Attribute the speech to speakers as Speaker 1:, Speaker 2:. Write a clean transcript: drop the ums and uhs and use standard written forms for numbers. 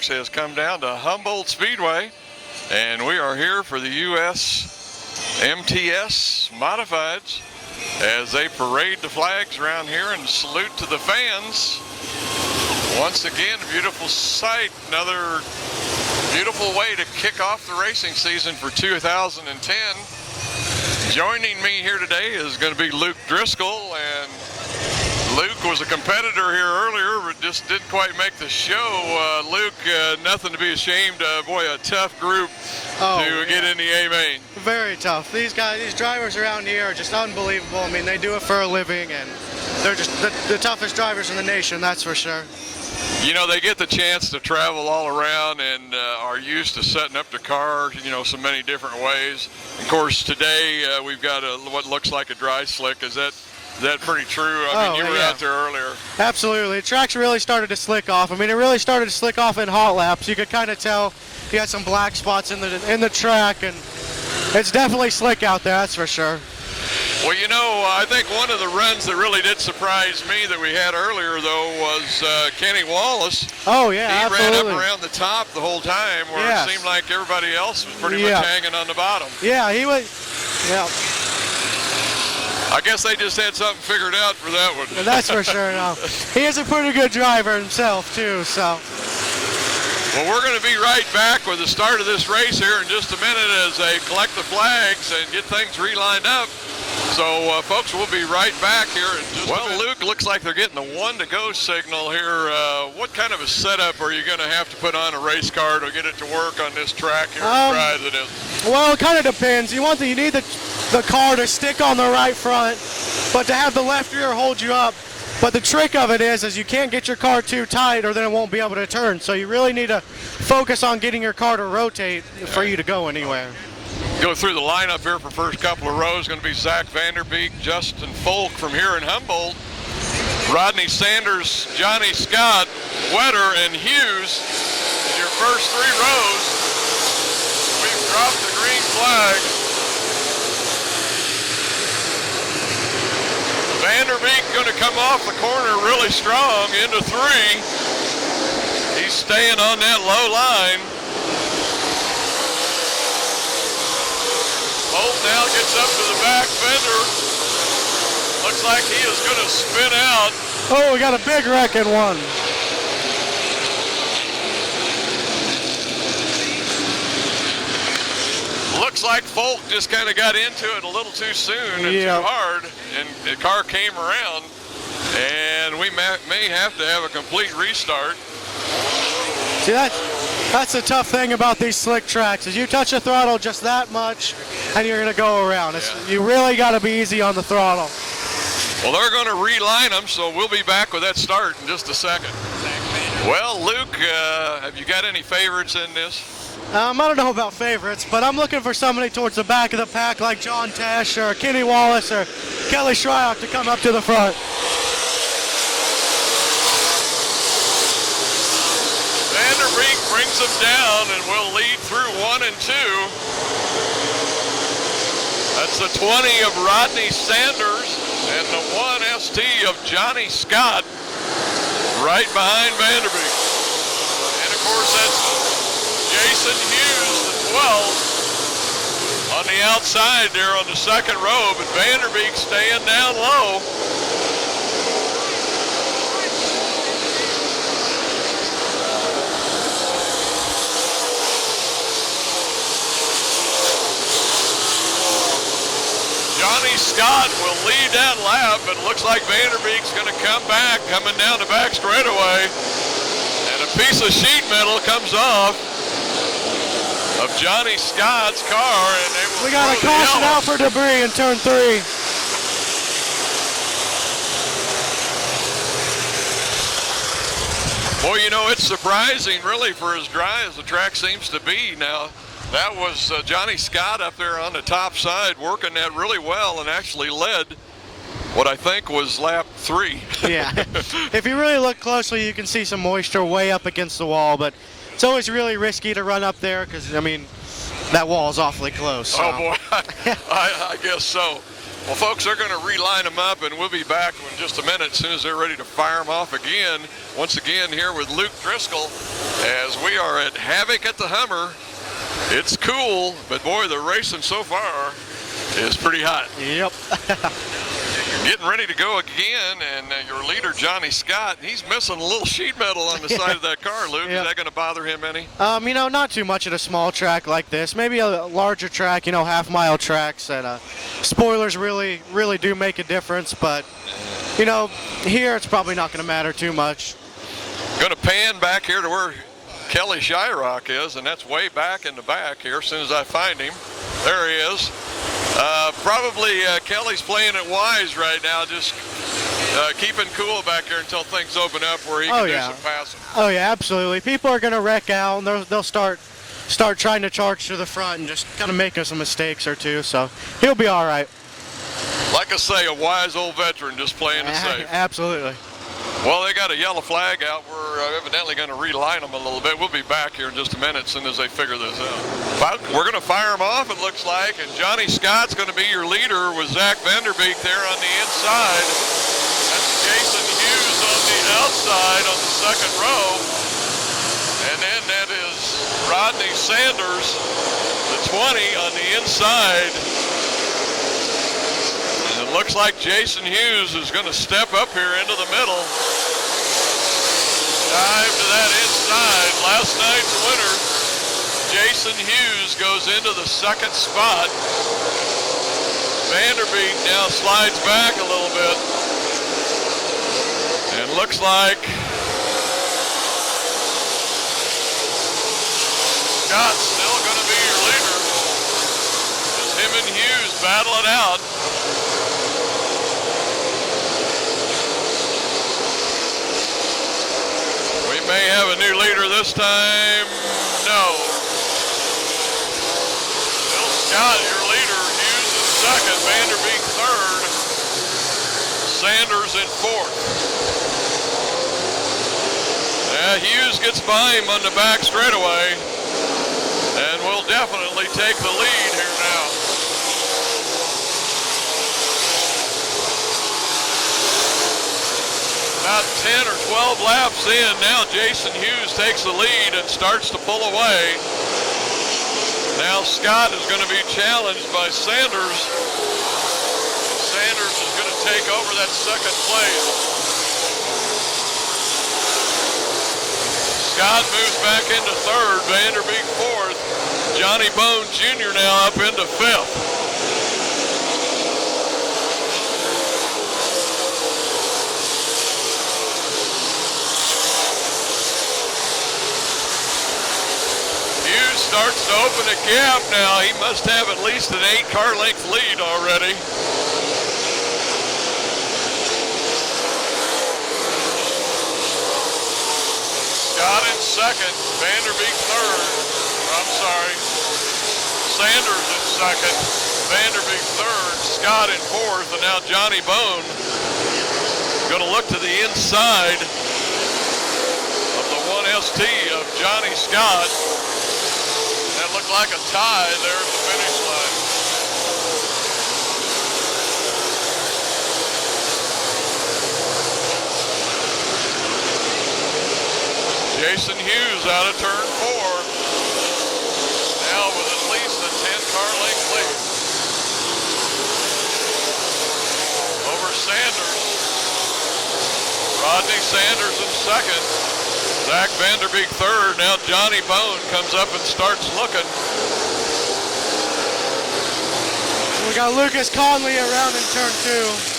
Speaker 1: folks, has come down to Humboldt Speedway, and we are here for the U.S. MTS Modifieds as they parade the flags around here and salute to the fans. Once again, a beautiful sight, another beautiful way to kick off the racing season for 2010. Joining me here today is going to be Luke Driscoll, and Luke was a competitor here earlier, but just didn't quite make the show. Luke, nothing to be ashamed of. Boy, a tough group to get in the A-Main.
Speaker 2: Very tough. These drivers around here are just unbelievable. I mean, they do it for a living, and they're just the toughest drivers in the nation, that's for sure.
Speaker 1: You know, they get the chance to travel all around and are used to setting up the car, so many different ways. Of course, today we've got what looks like a dry slick. Is that pretty true? I mean, you were out there earlier.
Speaker 2: Absolutely. The track's really started to slick off. I mean, it really started to slick off in hot laps. You could kind of tell you had some black spots in the track, and it's definitely slick out there, that's for sure.
Speaker 1: Well, I think one of the runs that really did surprise me that we had earlier, though, was Kenny Wallace.
Speaker 2: Oh, yeah,
Speaker 1: He ran up around the top the whole time, where it seemed like everybody else was pretty much hanging on the bottom.
Speaker 2: Yeah, he was,
Speaker 1: I guess they just had something figured out for that one.
Speaker 2: That's for sure, no. He is a pretty good driver himself, too, so.
Speaker 1: Well, we're going to be right back with the start of this race here in just a minute as they collect the flags and get things relined up. So, folks, we'll be right back here in just a minute. Luke, looks like they're getting the 1 to go signal here. What kind of a setup are you going to have to put on a race car to get it to work on this track here as dry as it is?
Speaker 2: Well, it kind of depends. You need the car to stick on the right front, but to have the left rear hold you up. But the trick of it is you can't get your car too tight or then it won't be able to turn. So you really need to focus on getting your car to rotate for you to go anywhere.
Speaker 1: Go through the lineup here for first couple of rows. Going to be Zach Vanderbeek, Justin Folk from here in Humboldt, Rodney Sanders, Johnny Scott, Wetter, and Hughes. Your first 3 rows. We've dropped the green flag. Vanderbeek going to come off the corner really strong into 3. He's staying on that low line. Bolt now gets up to the back fender. Looks like he is going to spin out.
Speaker 2: Oh, we got a big wreck in one.
Speaker 1: Looks like Folk just kind of got into it a little too soon and too hard, and the car came around, and we may have to have a complete restart.
Speaker 2: See, that's the tough thing about these slick tracks is you touch the throttle just that much, and you're going to go around. You really got to be easy on the throttle.
Speaker 1: Well, they're going to reline them, so we'll be back with that start in just a second. Well, Luke, have you got any favorites in this?
Speaker 2: I don't know about favorites, but I'm looking for somebody towards the back of the pack like John Tesh or Kenny Wallace or Kelly Shryock to come up to the front.
Speaker 1: Vanderbeek brings them down and will lead through 1 and 2. That's the 20 of Rodney Sanders and the 1 ST of Johnny Scott right behind Vanderbeek. And of course that's Jason Hughes, the 12, on the outside there on the second row, but Vanderbeek staying down low. Johnny Scott will lead that lap, but it looks like Vanderbeek's going to come back, coming down the back straightaway, and a piece of sheet metal comes off of Johnny Scott's car, and
Speaker 2: we got a caution out for debris in turn 3.
Speaker 1: Boy, it's surprising really for as dry as the track seems to be now. That was Johnny Scott up there on the top side working that really well and actually led what I think was lap 3.
Speaker 2: Yeah, if you really look closely, you can see some moisture way up against the wall, but it's always really risky to run up there because, I mean, that wall is awfully close. So.
Speaker 1: Oh, boy, I guess so. Well, folks, they're going to reline them up, and we'll be back in just a minute as soon as they're ready to fire them off again. Once again, here with Luke Driscoll, as we are at Havoc at the Hummer. It's cool, but boy, the racing so far is pretty hot.
Speaker 2: Yep.
Speaker 1: Getting ready to go again, and your leader, Johnny Scott, he's missing a little sheet metal on the side of that car, Luke.
Speaker 2: Yep.
Speaker 1: Is that going to bother him any?
Speaker 2: You know, not too much at a small track like this. Maybe a larger track, you know, half-mile tracks, and spoilers really do make a difference. But, you know, here it's probably not going to matter too much.
Speaker 1: Going to pan back here to where Kelly Shyrock is, and that's way back in the back here as soon as I find him. There he is. Probably Kelly's playing it wise right now, just keeping cool back here until things open up where he can do some passing.
Speaker 2: Oh yeah, absolutely. People are going to wreck out, and they'll start trying to charge to the front and just kind of making some mistakes or two, so he'll be all right.
Speaker 1: Like I say, a wise old veteran just playing it safe.
Speaker 2: Absolutely.
Speaker 1: Well, they got a yellow flag out. We're evidently going to reline them a little bit. We'll be back here in just a minute as soon as they figure this out. We're going to fire them off, it looks like, and Johnny Scott's going to be your leader with Zach Vanderbeek there on the inside. That's Jason Hughes on the outside on the second row. And then that is Rodney Sanders, the 20 on the inside. And it looks like Jason Hughes is going to step up here into the middle. Dive to that inside. Last night's winner, Jason Hughes, goes into the second spot. Vanderbeek now slides back a little bit. And looks like Scott's still going to be your leader as him and Hughes battle it out. May have a new leader this time. No. Still Scott, your leader. Hughes in second. Vanderbeek third. Sanders in fourth. Yeah, Hughes gets by him on the back straightaway and will definitely take the lead here now. About 10 or 12 laps in, now Jason Hughes takes the lead and starts to pull away. Now Scott is going to be challenged by Sanders. Sanders is going to take over that second place. Scott moves back into third, Vanderbeek fourth. Johnny Bone Jr. now up into fifth. Starts to open a gap now. He must have at least an 8-car length lead already. Scott in second, Vanderbeek third. I'm sorry. Sanders in second, Vanderbeek third, Scott in fourth, and now Johnny Bone going to look to the inside of the 1ST of Johnny Scott. That looked like a tie there at the finish line. Jason Hughes out of turn 4. Now with at least a 10-car length lead. Over Sanders. Rodney Sanders in second. Zach Vanderbeek third. Now Johnny Bone comes up and starts looking.
Speaker 2: We got Lucas Conley around in turn 2.